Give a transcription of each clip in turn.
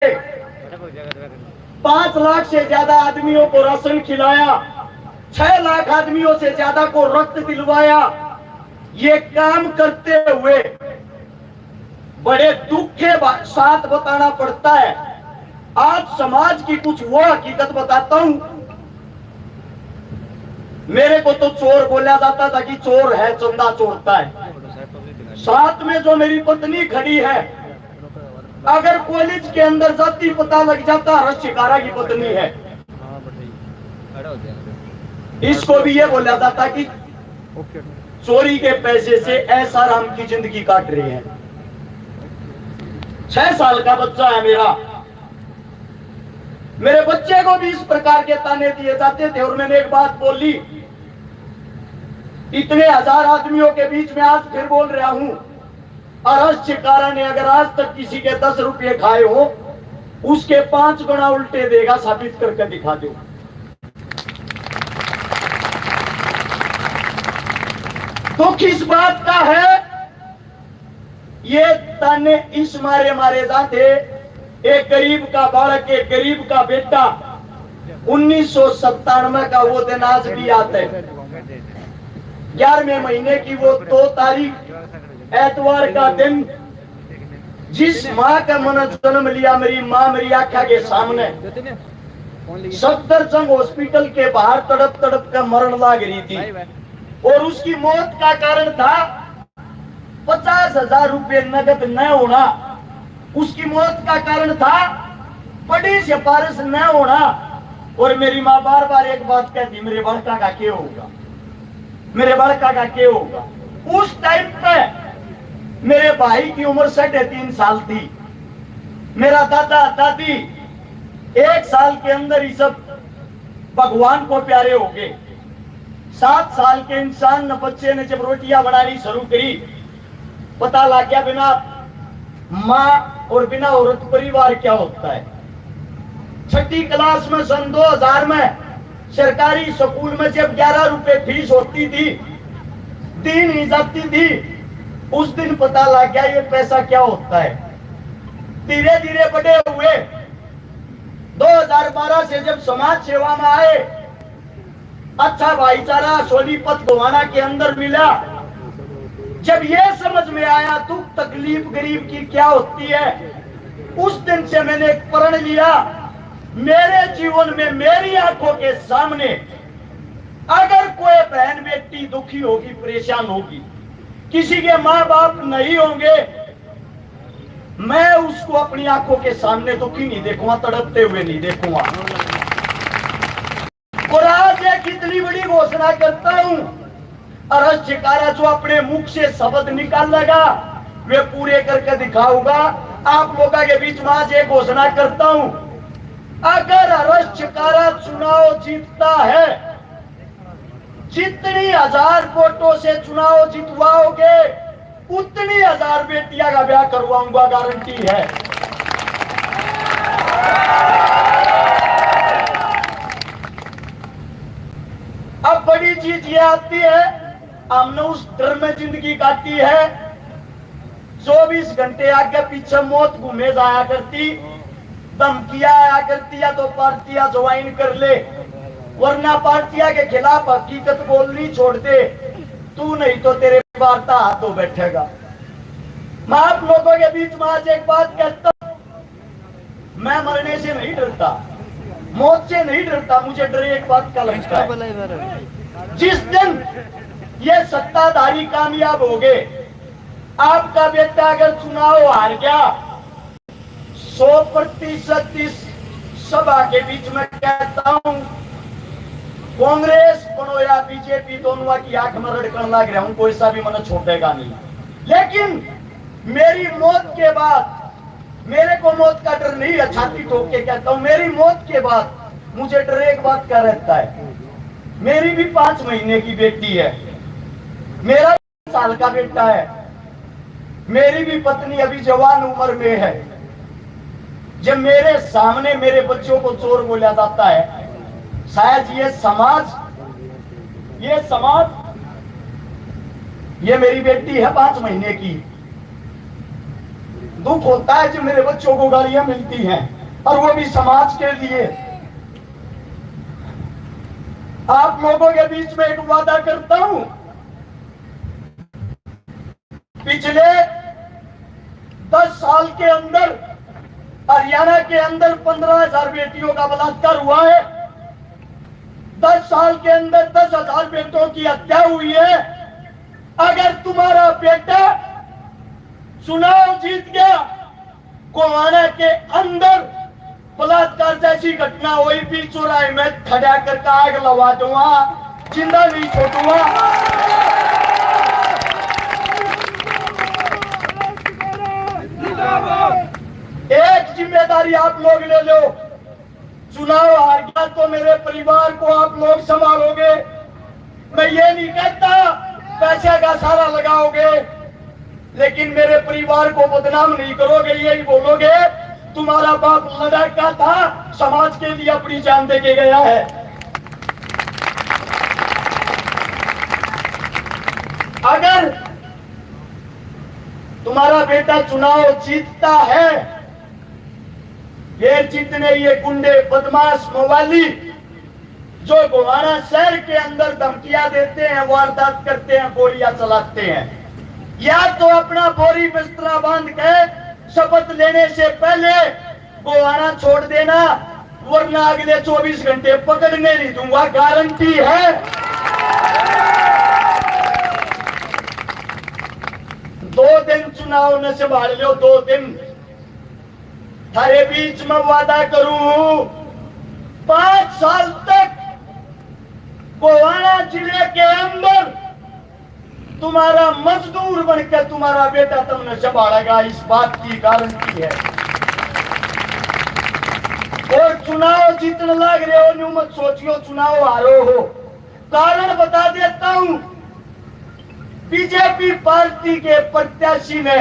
5 लाख से ज्यादा आदमियों को राशन खिलाया, 6 लाख आदमियों से ज्यादा को रक्त दिलवाया। ये काम करते हुए बड़े दुख के साथ बताना पड़ता है। आज समाज की कुछ वो हकीकत बताता हूं। मेरे को तो चोर बोला जाता था कि चोर है, चंदा चोरता है। साथ में जो मेरी पत्नी खड़ी है, अगर कॉलेज के अंदर जाती पता लग जाता हर्ष शिकारा की पत्नी है। इसको भी ये बोला जाता कि चोरी के पैसे से ऐसा राम की जिंदगी काट रही है। 6 साल का बच्चा है मेरा। मेरे बच्चे को भी इस प्रकार के ताने दिए जाते थे। और मैंने एक बात बोली, इतने हजार आदमियों के बीच में आज फिर बोल रहा हूं, हर्ष शिकारा ने अगर आज तक किसी के 10 रुपये खाए हो, उसके 5 गुना उल्टे देगा। साबित करके दिखा दो। तो किस बात का है ये ताने? इस मारे मारे जाते। एक गरीब का बालक, एक गरीब का बेटा, 1997 का वो दिन आज भी आता है। 11वें महीने की वो 2 तारीख एतवार का दिन, जिस माँ का मन जन्म लिया, मेरी माँ मेरी आंखों के सामने सफदरजंग हॉस्पिटल के बाहर तड़प तड़प कर मरण लाग रही थी। और उसकी मौत का कारण था 50,000 रुपये नगद न होना। उसकी मौत का कारण था बड़ी सिफारिश न होना। और मेरी माँ बार बार एक बात कहती, मेरे बड़का का क्या होगा, मेरे बड़का का क्या होगा। उस टाइम पे मेरे भाई की उम्र 3.5 साल थी। मेरा दादा दादी 1 साल के अंदर ही सब भगवान को प्यारे हो गए। 7 साल के इंसान बच्चे ने जब रोटियां बनानी शुरू करी, पता लग गया बिना माँ और बिना औरत परिवार क्या होता है। 6ठी क्लास में सन 2000 में सरकारी स्कूल में जब 11 रुपए फीस होती थी, दी नहीं जाती थी, उस दिन पता लग गया ये पैसा क्या होता है। धीरे धीरे बड़े हुए। 2012 से जब समाज सेवा में आए, अच्छा भाईचारा सोनीपत गोवाना के अंदर मिला। जब ये समझ में आया दुख तकलीफ गरीब की क्या होती है, उस दिन से मैंने एक प्रण लिया, मेरे जीवन में मेरी आंखों के सामने अगर कोई बहन बेटी दुखी होगी, परेशान होगी, किसी के माँ बाप नहीं होंगे, मैं उसको अपनी आंखों के सामने दुखी नहीं देखूंगा, तड़पते हुए नहीं देखूंगा। और आज एक इतनी बड़ी घोषणा करता हूं, हर्ष शिकारा जो अपने मुख से शब्द निकालेगा वे पूरे करके दिखाऊंगा। आप लोगों के बीच में आज एक घोषणा करता हूं, अगर हर्ष शिकारा चुनाव जीतता है, जितनी 1000 वोटों से चुनाव जितवाओगे उतनी 1000 बेटियां का ब्याह करवाऊंगा, गारंटी है। अब बड़ी चीज ये आती है, हमने उस डर में जिंदगी काटी है। 24 घंटे आगे पीछे मौत घूमे जाया करती, धमकियां आया करती, या तो पार्टियां ज्वाइन कर ले, वरना पार्टियां के खिलाफ हकीकत बोलनी छोड़ दे, तू नहीं तो तेरे वार्ता हाथों बैठेगा। मैं आप लोगों के बीच में आज एक बात कहता हूं, मैं मरने से नहीं डरता, मौत से नहीं डरता, मुझे डर एक बात का लगता है, जिस दिन ये सत्ताधारी कामयाब हो गए, आपका बेटा अगर चुनाव हार गया, 100% इस सभा के बीच में कहता हूं, कांग्रेस बनो या बीजेपी, दोनों की आंख में रड़कन लग रहा हूं, कोई सा भी मन छोड़ेगा नहीं। लेकिन मेरी मौत के बाद, मेरे को मौत का डर नहीं है, छाती ठोक के कहता हूं, मेरी मौत के बाद मुझे डर एक बात का रहता है, मेरी भी 5 महीने की बेटी है, मेरा 1 साल का बेटा है, मेरी भी पत्नी अभी जवान उम्र में है। जब मेरे सामने मेरे बच्चों को चोर बोला जाता है, शायद ये समाज ये मेरी बेटी है 5 महीने की, दुख होता है जो मेरे बच्चों को गालियां मिलती हैं, और वो भी समाज के लिए। आप लोगों के बीच में एक वादा करता हूं, पिछले 10 साल के अंदर हरियाणा के अंदर 15,000 बेटियों का बलात्कार हुआ है। 10 साल के अंदर 10,000 बेटों की हत्या हुई है। अगर तुम्हारा बेटा चुनाव जीत गया, गोवाना के अंदर बलात्कार जैसी घटना हुई भी, चौराहे में खड़ा करके आग लगा दूंगा, जिंदा नहीं छोड़ूंगा। एक जिम्मेदारी आप लोग ले लो, चुनाव हार गया तो मेरे परिवार को आप लोग संभालोगे। मैं ये नहीं कहता पैसे का सारा लगाओगे, लेकिन मेरे परिवार को बदनाम नहीं करोगे। यही बोलोगे तुम्हारा बाप लड़का था, समाज के लिए अपनी जान दे के गया है। अगर तुम्हारा बेटा चुनाव जीतता है, ये जितने ये गुंडे बदमाश मवाली जो गोवाना शहर के अंदर धमकियां देते हैं, वारदात करते हैं, गोलियां चलाते हैं, या तो अपना बोरी बिस्तरा बांध के शपथ लेने से पहले गोवाना छोड़ देना, वरना अगले 24 घंटे पकड़ने नहीं दूंगा, गारंटी है। 2 दिन चुनाव न संभाल लो, 2 दिन थारे बीच में वादा करूं, 5 साल तक गोवाना जिले के अंदर तुम्हारा मजदूर बनकर तुम्हारा बेटा तुमने संभालेगा, इस बात की गारंटी है। और चुनाव जीतने लग रहे हो, न्यू मत सोचियो चुनाव हारो हो। कारण बता देता हूं, बीजेपी पार्टी के प्रत्याशी ने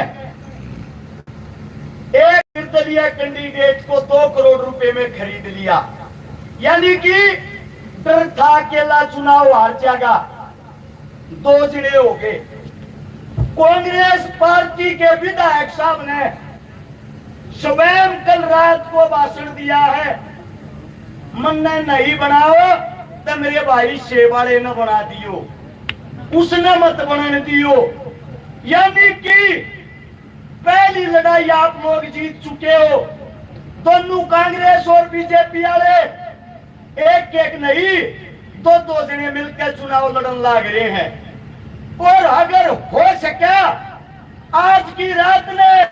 एक निर्दलीय कैंडिडेट को 2 करोड़ रुपए में खरीद लिया, यानी कि डर था अकेला चुनाव हार जाएगा, 2 जिले हो गए। कांग्रेस पार्टी के विधायक साहब ने स्वयं कल रात को भाषण दिया है, मन नहीं बनाओ तो मेरे भाई शेवाड़े न बना दियो, उसने मत बनने दियो। यानी कि पहली लड़ाई आप लोग जीत चुके हो। दोनों कांग्रेस और बीजेपी वाले एक एक नहीं 2-2 जने मिलकर चुनाव लड़न लग रहे हैं। और अगर हो सके आज की रात में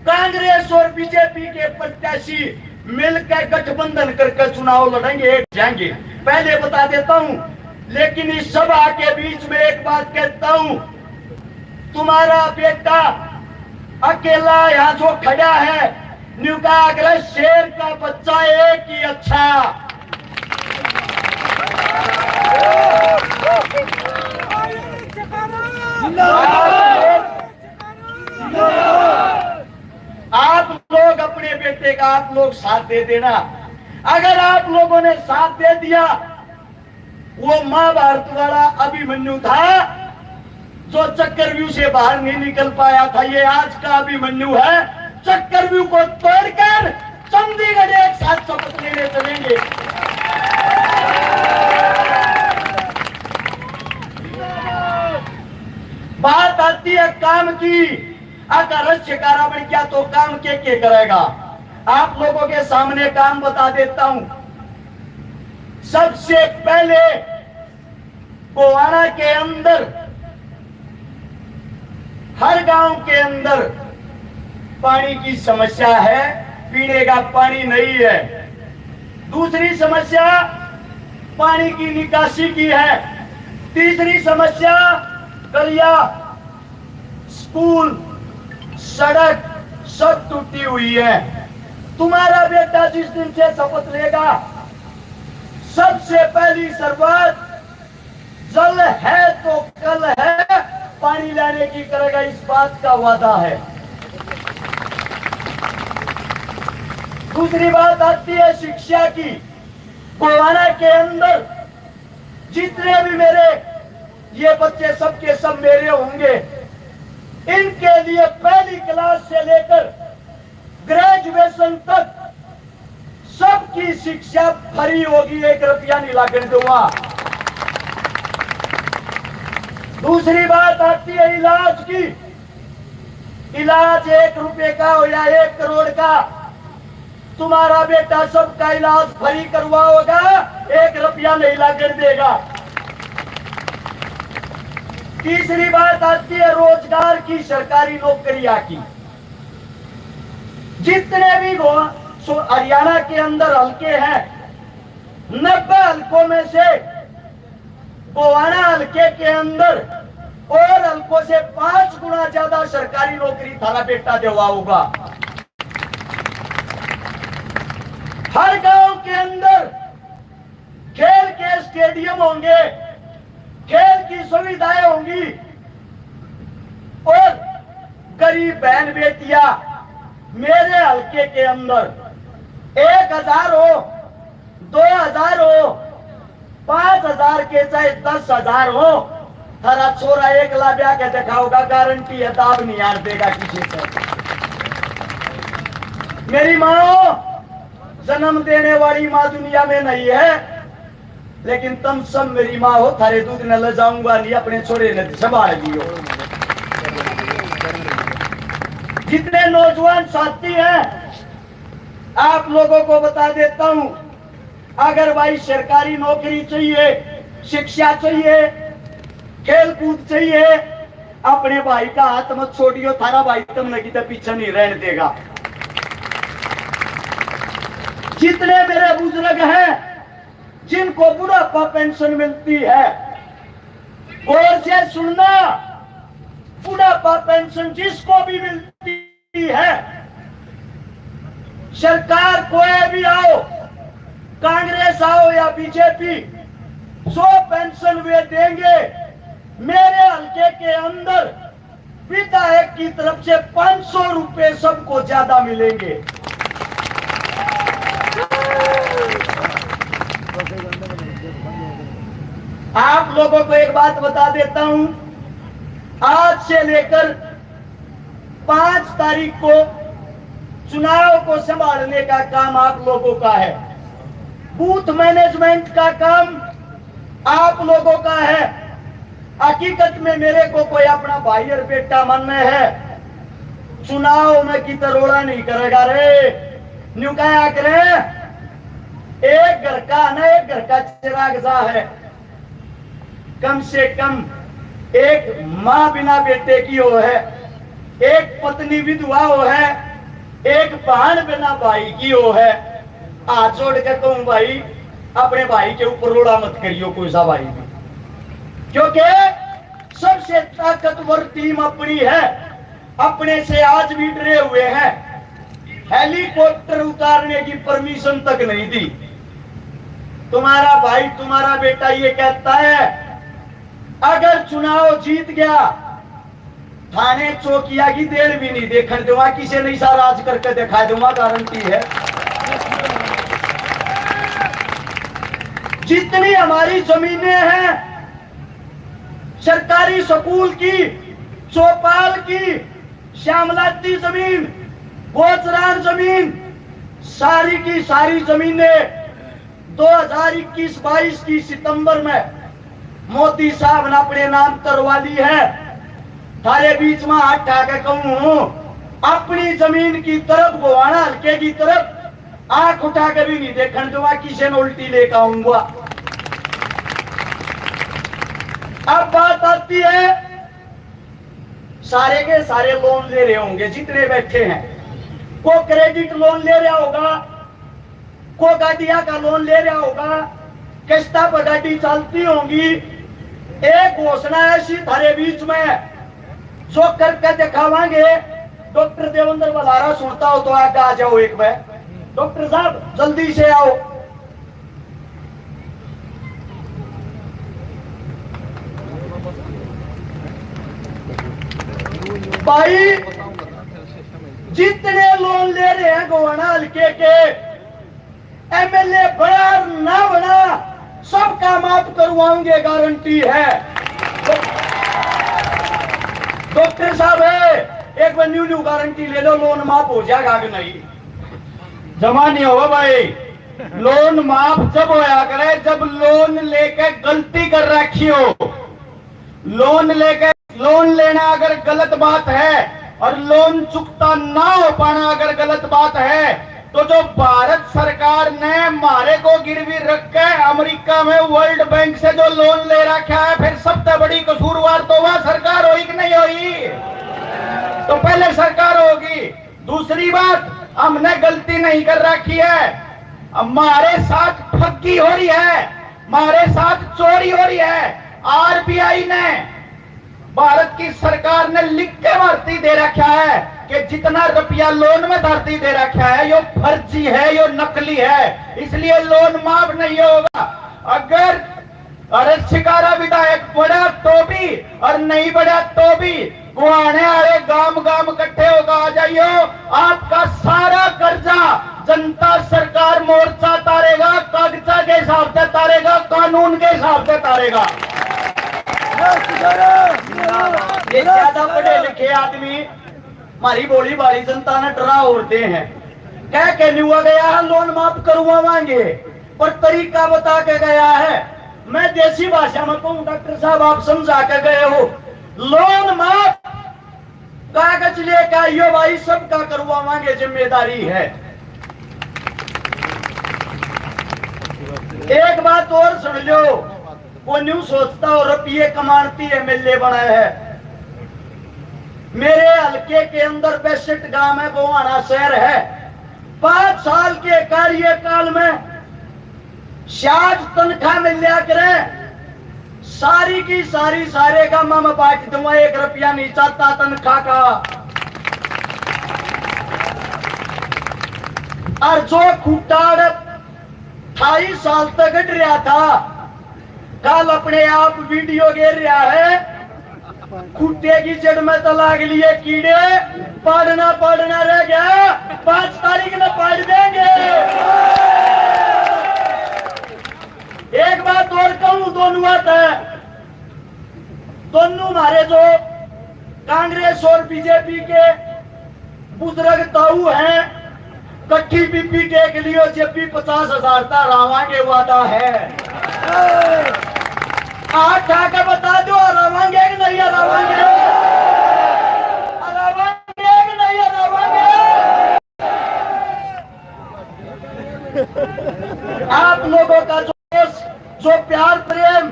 कांग्रेस और बीजेपी के प्रत्याशी मिलकर गठबंधन करके चुनाव लड़ेंगे, जाएंगे, पहले बता देता हूं। लेकिन इस सभा के बीच में एक बात कहता हूं, तुम्हारा बेटा अकेला यहां जो खड़ा है, न्यूकाग्रह शेर का बच्चा एक ही अच्छा। आप लोग अपने बेटे का आप लोग साथ दे देना। अगर आप लोगों ने साथ दे दिया, वो महाभारत वाला अभिमन्यु था जो चक्रव्यूह से बाहर नहीं निकल पाया था, ये आज का अभिमन्यु है। चक्रव्यूह को तोड़कर चंडीगढ़ एक साथ शपथ लेने चलेंगे। बात आती है काम की, अगर रक्षकारा बन गया तो काम के करेगा। आप लोगों के सामने काम बता देता हूं। सबसे पहले गोवाना के अंदर हर गांव के अंदर पानी की समस्या है, पीने का पानी नहीं है। दूसरी समस्या पानी की निकासी की है। तीसरी समस्या गलिया, स्कूल, सड़क सब टूटी हुई है। तुम्हारा बेटा जिस दिन से शपथ लेगा, सबसे पहली शुरुआत जल है तो कल है, पानी लाने की करेगा, इस बात का वादा है। दूसरी बात आती है शिक्षा की। गोवाना के अंदर जितने भी मेरे ये बच्चे सबके सब मेरे होंगे। इनके लिए पहली क्लास से लेकर ग्रेजुएशन तक सबकी शिक्षा फ्री होगी, 1 रुपया नहीं लागने दूंगा। दूसरी बात आती है इलाज की। इलाज 1 रुपए का हो या 1 करोड़ का, तुम्हारा बेटा सबका इलाज फ्री करवाओगा, 1 रुपया नहीं लागने देगा। तीसरी बात आती है रोजगार की, सरकारी नौकरियां की। जितने भी हरियाणा के अंदर हल्के हैं, 90 हल्कों में से गोवाना हल्के के अंदर और हल्कों से 5 गुना ज्यादा सरकारी नौकरी थारा बेटा दिलवाऊंगा। हर गांव के अंदर खेल के स्टेडियम होंगे, खेल की सुविधाएं होंगी और गरीब बहन बेटियां मेरे हल्के के अंदर 1000 हो, 2000 हो, 5000 के चाहे 10,000 हो, थारा छोरा 1 लाख ब्याह के दिखाओगा, गारंटी है, दाब नहीं यार देगा किसी से। मेरी मां जन्म देने वाली मां दुनिया में नहीं है, लेकिन तुम सब मेरी मां हो, थारे दूध न ले जाऊंगा नहीं, अपने छोरे ने संभाल लियो। जितने नौजवान साथी हैं, आप लोगों को बता देता हूं, अगर भाई सरकारी नौकरी चाहिए, शिक्षा चाहिए, खेल कूद चाहिए, अपने भाई का हाथ मत छोड़ियो, थारा भाई तुमने की पीछे नहीं रहने देगा। जितने मेरे बुजुर्ग हैं जिनको बुढ़ापा पेंशन मिलती है, गौर से सुनना, बुढ़ापा पेंशन जिसको भी मिलती है, सरकार कोई भी आओ, कांग्रेस आओ या बीजेपी, जो पेंशन वे देंगे, मेरे हल्के के अंदर विधायक की तरफ से 500 रुपए सबको ज्यादा मिलेंगे। आप लोगों को एक बात बता देता हूं, आज से लेकर 5 तारीख को चुनाव को संभालने का काम आप लोगों का है। बूथ मैनेजमेंट का काम आप लोगों का है। हकीकत में मेरे को कोई अपना भाई और बेटा मन में है, चुनाव में की तरोड़ा नहीं करेगा रे, न्यू क्या करे, एक घर का ना, एक घर का चिराग सा है। कम से कम एक मां बिना बेटे की हो है, एक पत्नी विधवा हो है, एक बहन बिना भाई की हो है। हाथ जोड़ के कहूं भाई, अपने भाई के ऊपर रोड़ा मत करियो कोई सा भाई भी, क्योंकि सबसे ताकतवर टीम अपनी है। अपने से आज भी डरे हुए हैं, हेलीकॉप्टर उतारने की परमिशन तक नहीं दी। तुम्हारा भाई, तुम्हारा बेटा ये कहता है, अगर चुनाव जीत गया, थाने चौकिया की देर भी नहीं देखने दूंगा, किसी नहीं सा राज करके दिखा दूंगा, गारंटी है। जितनी हमारी जमीनें हैं, सरकारी स्कूल की, चौपाल की, श्यामलाती जमीन, गोचरान जमीन, सारी की सारी जमीनें 2021-22 की सितंबर में मोदी साहब ने अपने नाम करवा ली है। थारे बीच में हाथ उठा के कहूं, अपनी जमीन की तरफ, गोवाना हल्के की तरफ आंख उठा के भी नहीं देखने दूंगा, किसी ने उल्टी लेकर आऊंगा। अब बात आती है, सारे के सारे लोन ले रहे होंगे जितने बैठे हैं, को क्रेडिट लोन ले रहा होगा, को गाड़िया का लोन ले रहा होगा, किस्ता पर गाड़ी चलती होंगी। एक घोषणा ऐसी थारे बीच में जो करके दिखावांगे। डॉक्टर देवेंद्र बलारा सुनता हो तो आगे आ जाओ एक बार, डॉक्टर साहब जल्दी से आओ। भाई जितने लोन ले रहे हैं गोवाना हल्के के, एमएलए बड़ा ना बड़ा सबका माफ करवाएंगे, गारंटी है। डॉक्टर साहब है, एक बार न्यू गारंटी ले लो, लोन माफ हो जाएगा कि नहीं? जमा नहीं होगा भाई। लोन माफ जब होया करे जब लोन लेके गलती कर रखी हो। लोन लेना अगर गलत बात है और लोन चुकता ना हो पाना अगर गलत बात है, तो जो भारत सरकार ने हमारे को गिरवी रख के अमेरिका में वर्ल्ड बैंक से जो लोन ले रखा है, फिर सबसे बड़ी कसूरवार तो वह सरकार होगी कि नहीं होगी? तो पहले सरकार होगी। दूसरी बात, हमने गलती नहीं कर रखी है, हमारे साथ ठगी हो रही है, हमारे साथ चोरी हो रही है। आरबीआई ने, भारत की सरकार ने लिख के भर्ती दे रखा है कि जितना रुपया लोन में भर्ती दे रखा है यो फर्जी है, यो नकली है, इसलिए लोन माफ नहीं होगा। अगर अरे शिकारा विधायक बढ़ा तो भी और नहीं बढ़ा तो भी गुआने वाले गांव गांव इकट्ठे होकर आ जाइयो, आपका सारा कर्जा जनता सरकार मोर्चा तारेगा, कागजा के हिसाब से तारेगा, कानून के हिसाब से तारेगा। ये ज्यादा पढ़े लिखे आदमी हमारी बोली बारी जनता ने डरा उड़ते हैं, कह के नहीं हुआ गया लोन माफ करवाएंगे, पर तरीका बता के गया है। मैं देसी भाषा में कहूं, डॉक्टर साहब आप समझा के गए हो, लोन माफ कागज लेकर आइयो भाई, सबका करवाएंगे, जिम्मेदारी है। एक बात और सुन लो, वो न्यू सोचता हो रुपये कमाती है, मिलने बनाए है। मेरे हल्के के अंदर 62 गांव है, गोवाना शहर है। 5 साल के कार्यकाल में शाज तनख्वाह मिल लिया करे, सारी की सारी सारे का मैं बांट दूंगा, 1 रुपया नहीं चाहता तनख्वाह का। और जो खुटाड़ 28 साल तक गट रहा था, कल अपने आप वीडियो गिर रहा है, खुट्टे की जड़ में तो लाग लिए कीड़े, पढ़ना रह गया, 5 तारीख में पढ़ देंगे। एक बात और कहूं, दोनों बात है, दोनों हमारे जो कांग्रेस और बीजेपी के बुजुर्ग ताऊ हैं, कट्ठी बीपी टेक लियो, जब भी 50,000 का रावांगे वादा है। आठ आके बता दो, रावांगे कि नहीं रावांगे? रावांगे कि नहीं रावांगे? आप लोगों का जो प्यार प्रेम,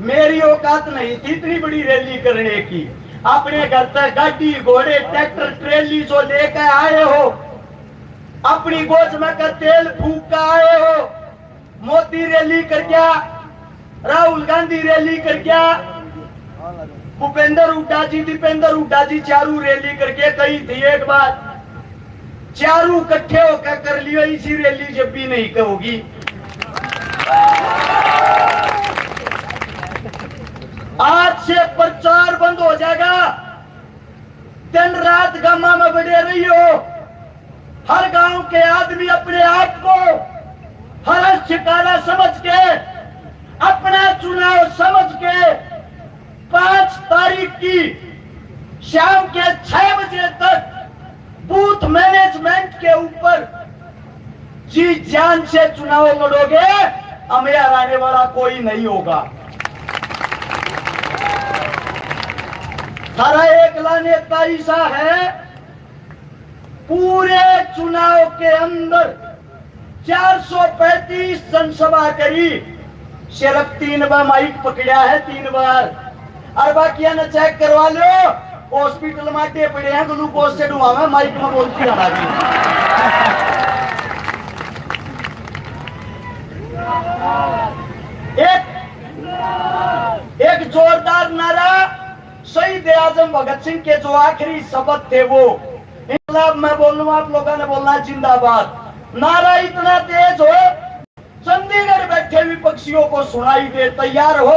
मेरी औकात नहीं थी इतनी बड़ी रैली करने की। अपने घर तक गाड़ी घोड़े ट्रैक्टर ट्रेली जो लेकर आए हो, अपनी गोद में का तेल फूक कर आए हो, मोदी रैली कर गया, राहुल गांधी रैली कर गया, भूपेंद्र हुड्डा जी, दीपेंद्र हुड्डा जी चारू रैली करके कही थी एक बात, चारू इकट्ठे होकर कर लियो, इसी रैली जब भी नहीं कहोगी। आज से प्रचार बंद हो जाएगा, दिन रात गामा में बड़े रही हो, हर गांव के आदमी अपने आप को हर शिकारा समझ के, अपना चुनाव समझ के 5 तारीख की शाम के 6 बजे तक बूथ मैनेजमेंट के ऊपर जी जान से चुनाव लड़ोगे, हमें हराने वाला कोई नहीं होगा। हरा एक नेता ऐसा है, पूरे चुनाव के अंदर 435 जनसभा करी, सिर्फ 3 बार माइक पकड़ा है, 3 बार। और बाकी ने चेक करवा लो, हॉस्पिटल में टे पड़े हैं, ग्लूकोज से डुआ में माइक में बोलती एक जोरदार नारा शहीद आजम भगत सिंह के जो आखिरी शब्द थे वो, इंकलाब में बोलूं, आप लोगों ने बोलना जिंदाबाद। नारा इतना तेज हो, चंडीगढ़ बैठे विपक्षियों को सुनाई दे, तैयार हो?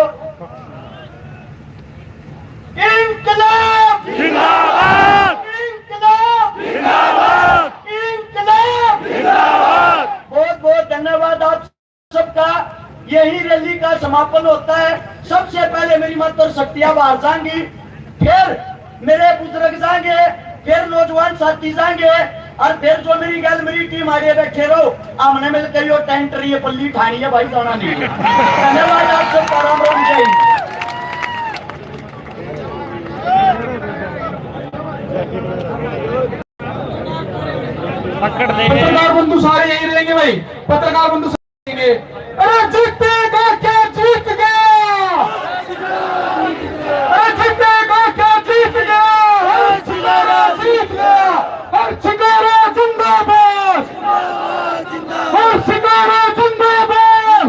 इंकलाब जिंदाबाद, इंकलाब जिंदाबाद, इंकलाब जिंदाबाद। बहुत बहुत धन्यवाद आप सबका। यही रैली का समापन होता है। सबसे पहले मेरी माता शक्तियां बाहर जाएंगी, फिर मेरे बुजुर्ग जाएंगे, फिर नौजवान साथी जाएंगे, और फिर जो मेरी गल मेरी टीम आगे बैठे रहो, हमने मिलकर यो टेंटर ये पल्ली ठानी है भाई, जाना नहीं है। धन्यवाद आप सबका, राम राम, जय हिंद। पत्रकार बंधु सारे यही रहेंगे भाई, पत्रकार बंधु सारे रहेंगे। अरे जीतेगा क्या, जीत गया, अरे जीतेगा क्या, जीत गया, जीत गया, हर छिकारा जिंदाबाद, हर छिकारा जिंदाबाद।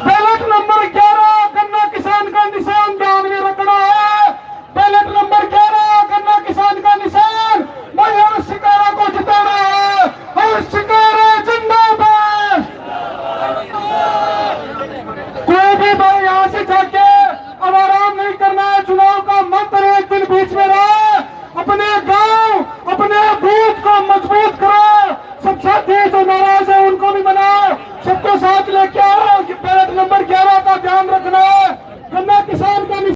बैलेट नंबर 11 गन्ना किसान का निशान ध्यान में रखना है, बैलेट नंबर 11 गन्ना किसान का निशान, मैं हर शिकारा को जिताना है, हर शिकारा जिंदाबाद। कोई भी भाई यहाँ से जाके अब आराम नहीं करना है, चुनाव का मंत्र एक दिन बीच में रहे, अपने गांव अपने बूथ को मजबूत करो, सब साथी जो नाराज है उनको भी बनाओ, सबको साथ लेके आओ कि बैलेट नंबर 11 का ध्यान रखना।